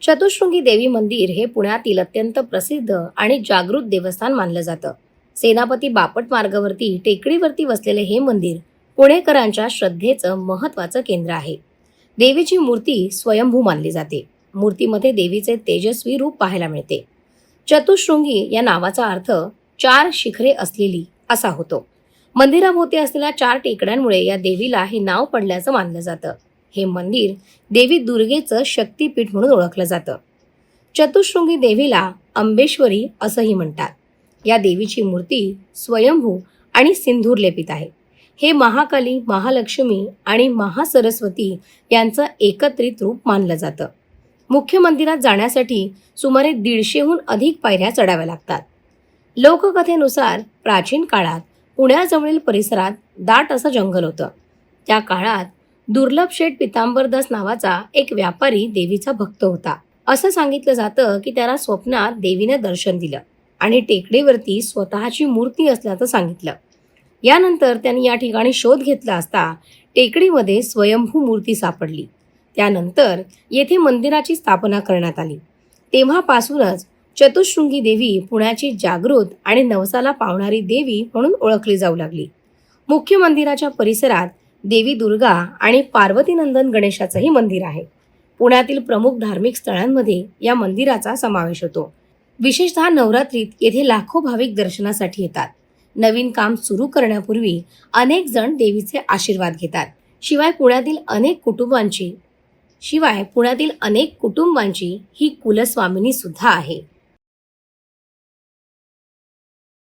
चतुश्रृंगी देवी मंदिर हे पुण्यातील अत्यंत प्रसिद्ध आणि जागृत देवस्थान मानलं जातं. सेनापती बापट मार्गावरती टेकडीवरती वसलेले हे मंदिर पुणेकरांच्या श्रद्धेचं महत्त्वाचं केंद्र आहे. देवीची मूर्ती स्वयंभू मानली जाते. मूर्तीमध्ये देवीचे तेजस्वी रूप पाहायला मिळते. चतुश्रृंगी या नावाचा अर्थ 4 शिखरे असलेली असा होतो. मंदिराभोवती असलेल्या 4 टेकड्यांमुळे या देवीला हे नाव पडल्याचं मानलं जातं. हे मंदिर देवी दुर्गेचं शक्तीपीठ म्हणून ओळखलं जातं. चतुश्रृंगी देवीला अंबेश्वरी असंही म्हणतात. या देवीची मूर्ती स्वयंभू आणि सिंधूर लेपित आहे. हे महाकाली, महालक्ष्मी आणि महासरस्वती यांचं एकत्रित रूप मानलं जातं. मुख्य मंदिरात जाण्यासाठी सुमारे 150हून अधिक पायऱ्या चढाव्या लागतात. लोककथेनुसार प्राचीन काळात पुण्याजवळील परिसरात दाट असं जंगल होतं. त्या काळात दुर्लभ शेठ पितांबरदास नावाचा एक व्यापारी देवीचा भक्त होता. असं सांगितलं जातं की त्याला स्वप्नात देवीने दर्शन दिलं आणि टेकडीवरती स्वतःची मूर्ती असल्याचं सांगितलं. यानंतर त्यांनी या ठिकाणी शोध घेतला असता टेकडीमध्ये स्वयंभू मूर्ती सापडली. त्यानंतर येथे मंदिराची स्थापना करण्यात आली. तेव्हापासूनच चतुश्रृंगी देवी पुण्याची जागृत आणि नवसाला पावणारी देवी म्हणून ओळखली जाऊ लागली. मुख्य मंदिराच्या परिसरात देवी दुर्गा आणि पार्वतीनंदन गणेशाचंही मंदिर आहे. पुण्यातील प्रमुख धार्मिक स्थळांमध्ये या मंदिराचा समावेश होतो. विशेषतः नवरात्रीत येथे लाखो भाविक दर्शनासाठी येतात. नवीन काम सुरू करण्यापूर्वी अनेक जण देवीचे आशीर्वाद घेतात. शिवाय पुण्यातील अनेक कुटुंबांची ही कुलस्वामिनी सुद्धा आहे.